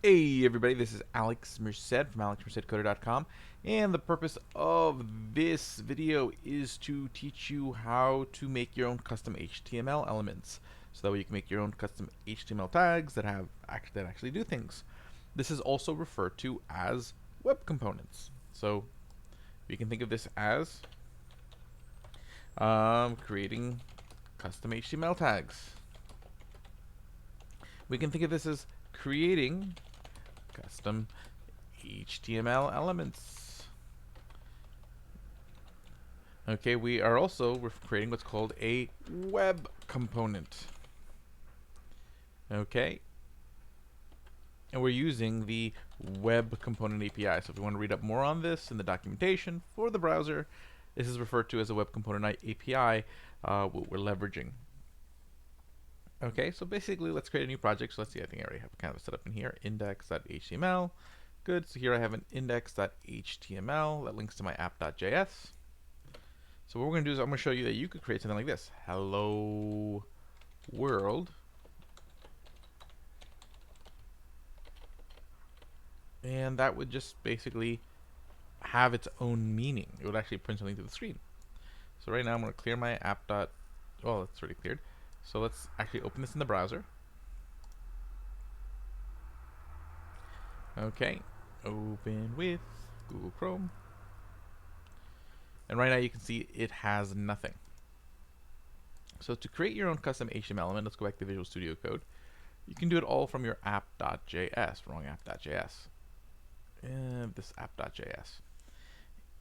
Hey everybody, this is Alex Merced from alexmercedcoder.com, and the purpose of this video is to teach you how to make your own custom HTML elements. So that way you can make your own custom HTML tags that actually do things. This is also referred to as web components. So you can think of this as creating custom HTML tags. We can think of this as creating custom HTML elements. Okay, we are also creating what's called a web component. Okay, and we're using the web component API. So if you want to read up more on this in the documentation for the browser, this is referred to as a web component API, what we're leveraging. Okay, so basically let's create a new project. So let's see, I think I already have kind of a setup in here, index.html. Good, so here I have an index.html that links to my app.js. So what we're going to do is I'm going to show you that you could create something like this. Hello world. And that would just basically have its own meaning. It would actually print something to the screen. So right now I'm going to clear my app. Well, it's already cleared. So let's actually open this in the browser. Okay, open with Google Chrome. And right now you can see it has nothing. So to create your own custom HTML element, let's go back to Visual Studio Code. You can do it all from your app.js, wrong app.js. And this app.js.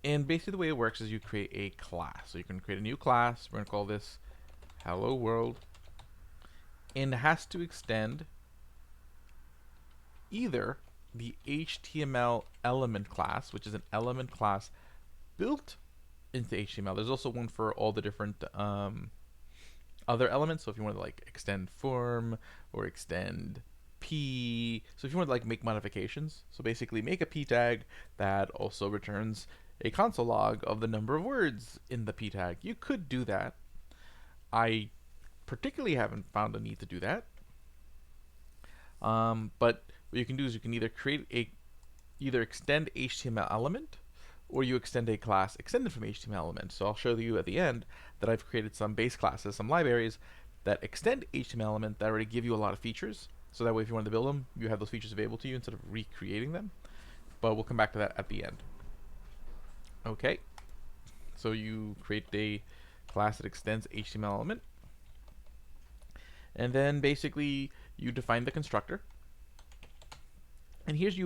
And basically the way it works is you create a class. So you can create a new class. We're going to call this Hello World. And it has to extend either the HTML element class, which is an element class built into HTML. There's also one for all the different other elements. So if you want to like extend form or extend p, so if you want to like make modifications, so basically make a p tag that also returns a console log of the number of words in the p tag. You could do that. I particularly haven't found a need to do that. But what you can do is you can either extend HTML element, or you extend a class extended from HTML element. So I'll show you at the end that I've created some base classes, some libraries that extend HTML element that already give you a lot of features. So that way if you want to build them, you have those features available to you instead of recreating them. But we'll come back to that at the end. Okay, so you create a class that extends HTML element. And then basically you define the constructor. And here's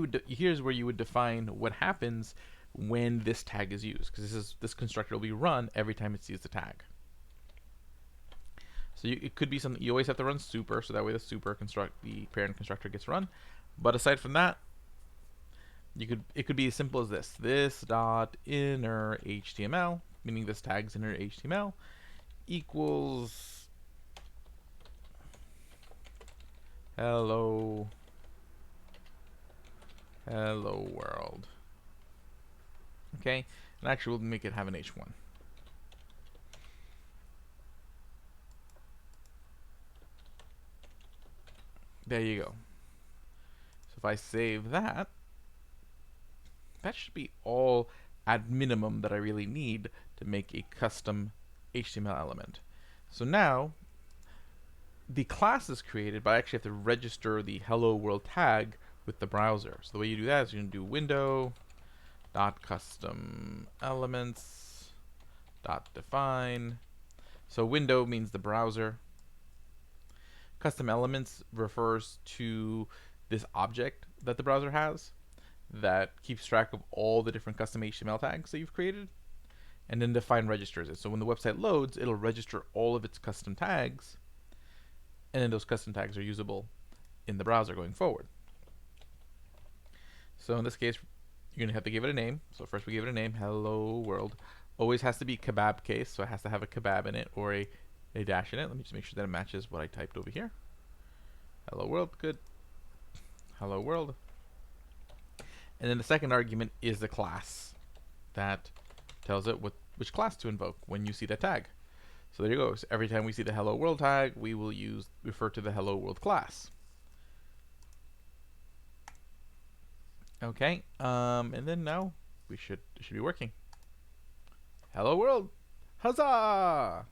where you would define what happens when this tag is used, because this constructor will be run every time it sees the tag. So it could be something you always have to run super, so that way the parent constructor gets run. But aside from that, it could be as simple as this dot inner HTML, meaning this tag's inner HTML, equals hello world. Okay, and actually we'll make it have an h1. There you go. So if I save that, that should be all at minimum that I really need to make a custom HTML element. So now the class is created, but I actually have to register the hello world tag with the browser. So the way you do that is you're going to do window dot custom elements dot define. So window means the browser. Custom elements refers to this object that the browser has that keeps track of all the different custom HTML tags that you've created, and then define registers it. So when the website loads, it'll register all of its custom tags, and then those custom tags are usable in the browser going forward. So in this case, you're gonna have to give it a name. So first we give it a name, hello world. Always has to be kebab case, so it has to have a kebab in it or a dash in it. Let me just make sure that it matches what I typed over here. Hello world, good. Hello world. And then the second argument is the class that tells it which class to invoke when you see that tag. So there you go. So every time we see the hello world tag, we will refer to the hello world class. Okay, and then now it should be working. Hello world, huzzah!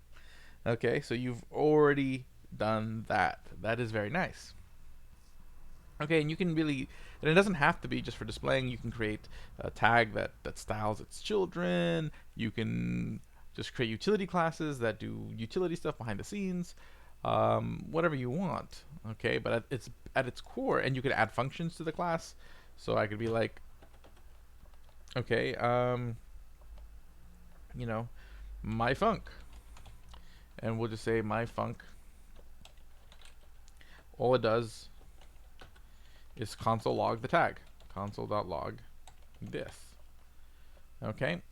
Okay, so you've already done that. That is very nice. Okay, and you can really, and it doesn't have to be just for displaying. You can create a tag that styles its children. You can just create utility classes that do utility stuff behind the scenes, whatever you want. Okay, but at its core, and you could add functions to the class. So I could be like, okay, you know, my func, and we'll just say my func. All it does is console log the tag, console.log this. Okay.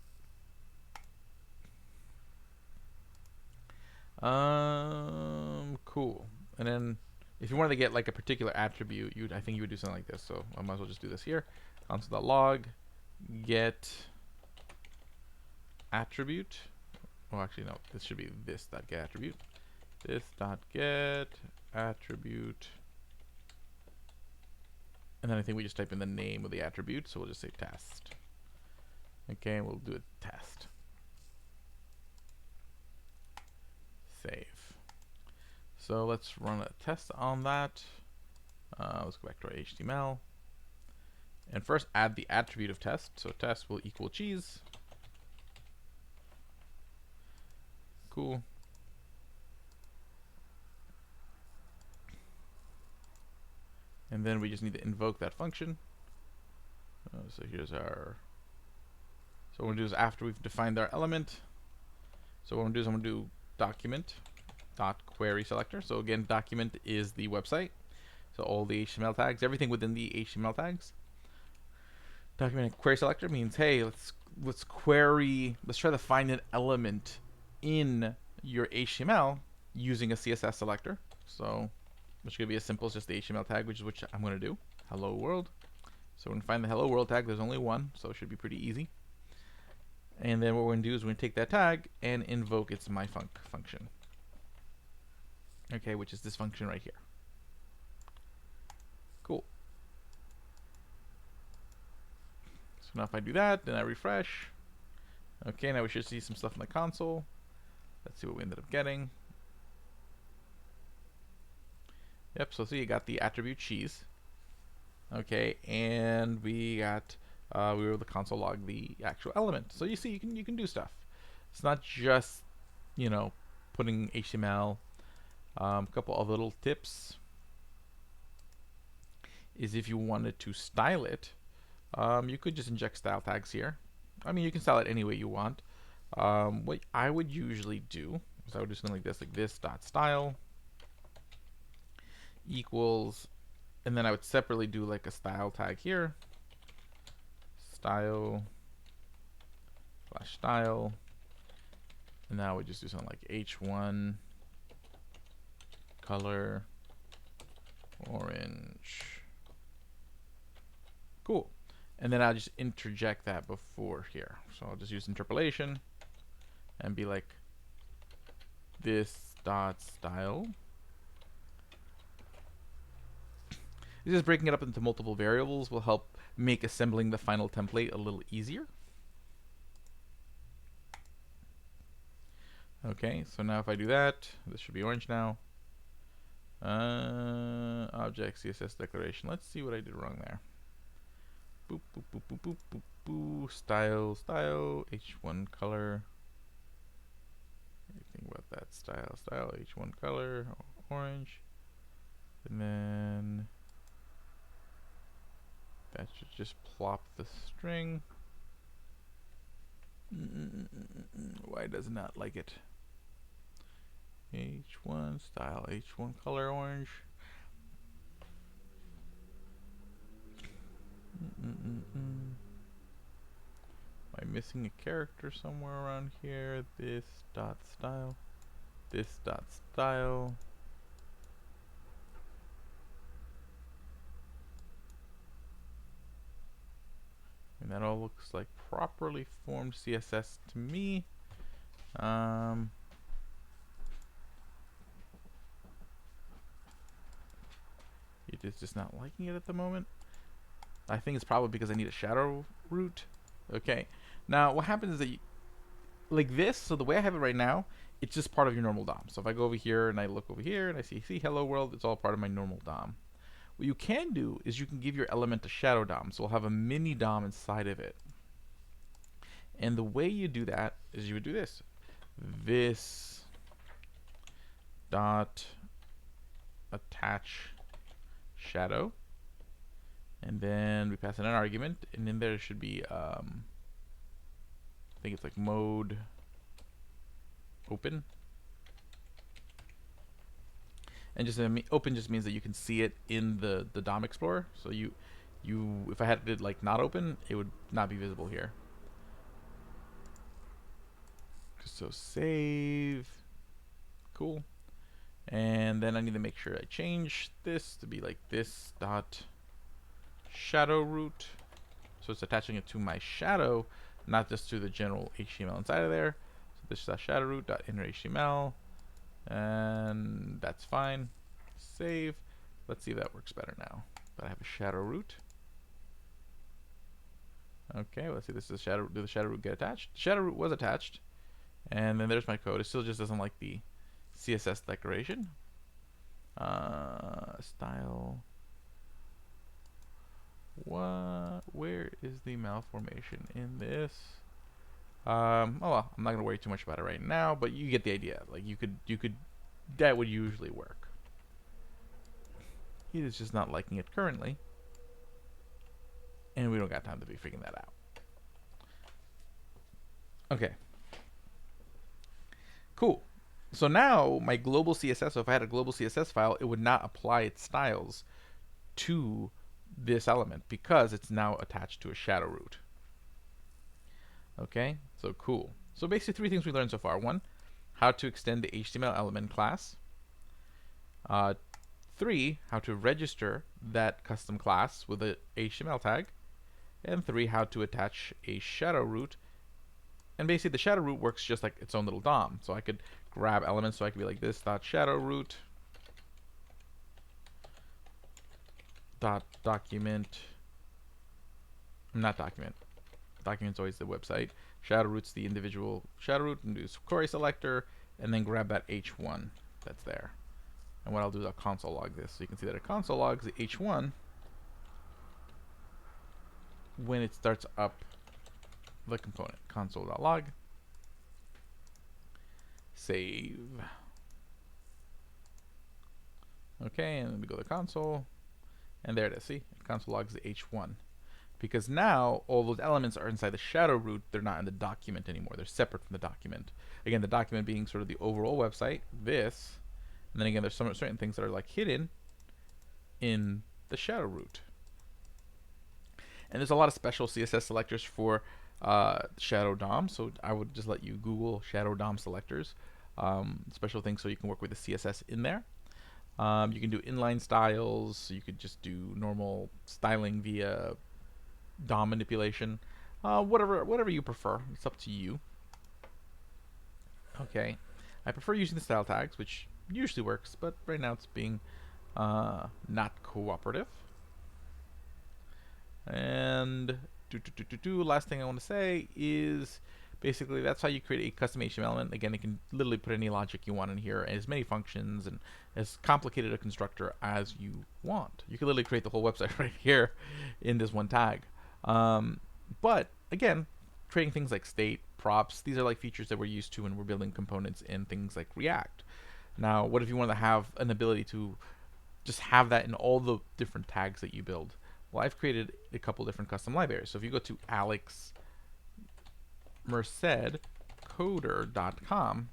Cool. And then if you wanted to get like a particular attribute, I think you would do something like this. So I might as well just do this here. Console.log get attribute. Oh, actually no. This should be this.get attribute. This.get attribute. And then I think we just type in the name of the attribute. So we'll just say test. Okay, and we'll do a test. Save. So let's run a test on that. Let's go back to our HTML. And first add the attribute of test. So test will equal cheese. Cool. And then we just need to invoke that function. So here's our, so what we're going to do is after we've defined our element, so what I'm going to do is I'm going to do document dot query selector. So again, document is the website. So all the HTML tags, everything within the HTML tags. Document query selector means, hey, let's query, let's try to find an element in your HTML using a CSS selector. So which could be as simple as just the HTML tag, which I'm going to do. Hello world. So we're going to find the hello world tag. There's only one, so it should be pretty easy. And then what we're going to do is we're going to take that tag and invoke its myfunc function. Okay, which is this function right here. Cool. So now if I do that, then I refresh. Okay, now we should see some stuff in the console. Let's see what we ended up getting. Yep, so see, you got the attribute cheese. Okay, and we got we were able to console log the actual element. So you see, you can do stuff. It's not just, you know, putting HTML. A couple of little tips is if you wanted to style it, you could just inject style tags here. I mean, you can style it any way you want. What I would usually do is I would do something like this dot style equals, and then I would separately do like a style tag here, style slash style, and now we just do something like h1 color orange. Cool. And then I'll just interject that before here. So I'll just use interpolation and be like this dot style. Just breaking it up into multiple variables will help make assembling the final template a little easier. Okay, so now if I do that, this should be orange now. Object CSS declaration. Let's see what I did wrong there. Boop, boop, boop, boop, boop, boop, boop. Style, H1 color. Anything about that style, H1 color, orange. And then that should just plop the string. Why does it not like it? H1 style, H1 color orange. Am I missing a character somewhere around here? This dot style. This dot style. And that all looks like properly formed CSS to me. It is just not liking it at the moment. I think it's probably because I need a shadow root. Okay. Now, what happens is that like this, so the way I have it right now, it's just part of your normal DOM. So if I go over here and I look over here and I see hello world, it's all part of my normal DOM. What you can do is you can give your element a shadow DOM. So we'll have a mini DOM inside of it. And the way you do that is you would do this. This dot attach shadow. And then we pass in an argument. And in there should be, I think it's like mode open. And just open just means that you can see it in the DOM Explorer. So you if I had it like not open, it would not be visible here. So save. Cool. And then I need to make sure I change this to be like this dot shadow root. So it's attaching it to my shadow, not just to the general HTML inside of there. So this dot shadow root dot inner HTML. And that's fine. Save. Let's see if that works better now. But I have a shadow root. Okay, let's see. This is shadow. Did the shadow root get attached? The shadow root was attached. And then there's my code. It still just doesn't like the CSS declaration. Style. What? Where is the malformation in this? Oh well, I'm not gonna worry too much about it right now, but you get the idea. Like you could, that would usually work. He is just not liking it currently, and we don't got time to be figuring that out. Okay. Cool. So now my global CSS, so if I had a global CSS file, it would not apply its styles to this element because it's now attached to a shadow root. Okay, so cool. So basically 3 things we learned so far. 1, how to extend the HTMLElement class. 3, how to register that custom class with a HTML tag. And 3, how to attach a shadow root. And basically the shadow root works just like its own little DOM. So I could grab elements, so I could be like this dot shadow root dot document. Not document. Document's always the website. Shadow root's the individual shadow root, and do query selector, and then grab that H1 that's there. And what I'll do is I'll console log this, so you can see that it console logs the H1 when it starts up the component. Console.log. Save. Okay, and then we go to console, and there it is. See, it console logs the H1. Because now all those elements are inside the shadow root, they're not in the document anymore. They're separate from the document. Again, the document being sort of the overall website, this, and then again, there's some certain things that are like hidden in the shadow root. And there's a lot of special CSS selectors for shadow DOM, so I would just let you Google shadow DOM selectors, special things so you can work with the CSS in there. You can do inline styles, you could just do normal styling via DOM manipulation, whatever you prefer. It's up to you. Okay, I prefer using the style tags, which usually works, but right now it's being not cooperative. And last thing I want to say is basically that's how you create a custom HTML element. Again, you can literally put any logic you want in here, and as many functions and as complicated a constructor as you want. You can literally create the whole website right here in this one tag. But again, creating things like state, props, these are like features that we're used to when we're building components in things like React. Now, what if you want to have an ability to just have that in all the different tags that you build? Well, I've created a couple different custom libraries. So if you go to alexmercedcoder.com,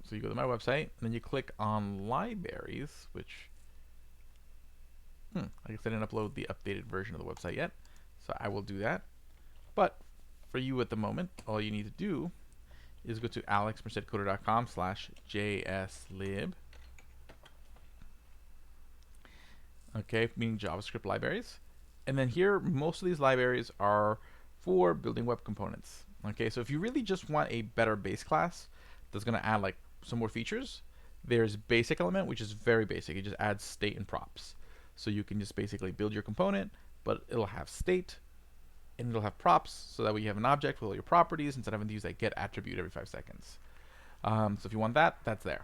so you go to my website, and then you click on libraries, which I guess I didn't upload the updated version of the website yet, so I will do that. But for you at the moment, all you need to do is go to alexmercedcoder.com/jslib. Okay, meaning JavaScript libraries. And then here, most of these libraries are for building web components. Okay, so if you really just want a better base class that's going to add like some more features, there's basic element, which is very basic. It just adds state and props. So you can just basically build your component, but it'll have state and it'll have props, so that way you have an object with all your properties instead of having to use that get attribute every 5 seconds. So if you want that, that's there.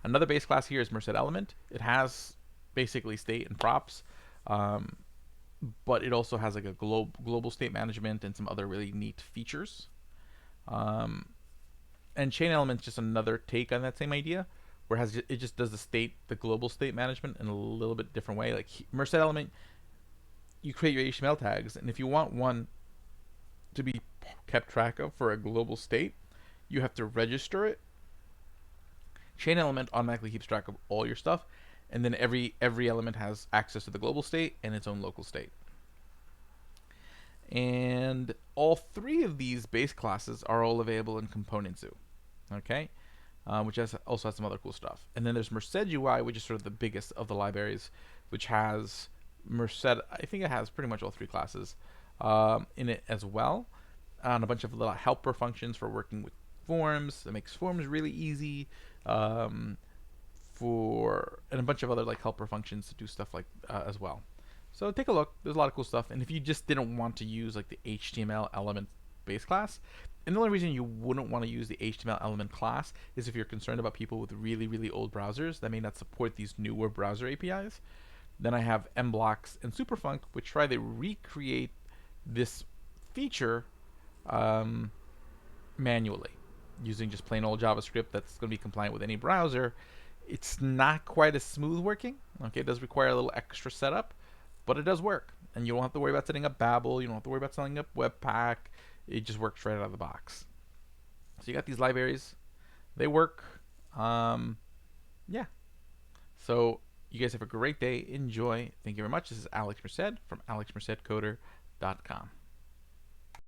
Another base class here is Merced Element. It has basically state and props, but it also has like a global state management and some other really neat features. And Chain Element's just another take on that same idea, where it just does the global state management in a little bit different way. Like Merced Element, you create your HTML tags, and if you want one to be kept track of for a global state, you have to register it. Chain Element automatically keeps track of all your stuff, and then every element has access to the global state and its own local state. And all three of these base classes are all available in Component Zoo, okay? Which also has some other cool stuff. And then there's Merced UI, which is sort of the biggest of the libraries, which has Merced. I think it has pretty much all three classes in it as well, and a bunch of little helper functions for working with forms. That makes forms really easy. And a bunch of other like helper functions to do stuff like as well. So take a look. There's a lot of cool stuff. And if you just didn't want to use like the HTML element base class, and the only reason you wouldn't want to use the HTML element class is if you're concerned about people with really, really old browsers that may not support these newer browser APIs, then I have mblocks and Superfunc, which try to recreate this feature manually using just plain old JavaScript that's going to be compliant with any browser. It's not quite as smooth working. Okay, it does require a little extra setup, but it does work. And you don't have to worry about setting up Babel. You don't have to worry about setting up Webpack. It just works right out of the box. So you got these libraries. They work. Yeah. So you guys have a great day. Enjoy. Thank you very much. This is Alex Merced from alexmercedcoder.com.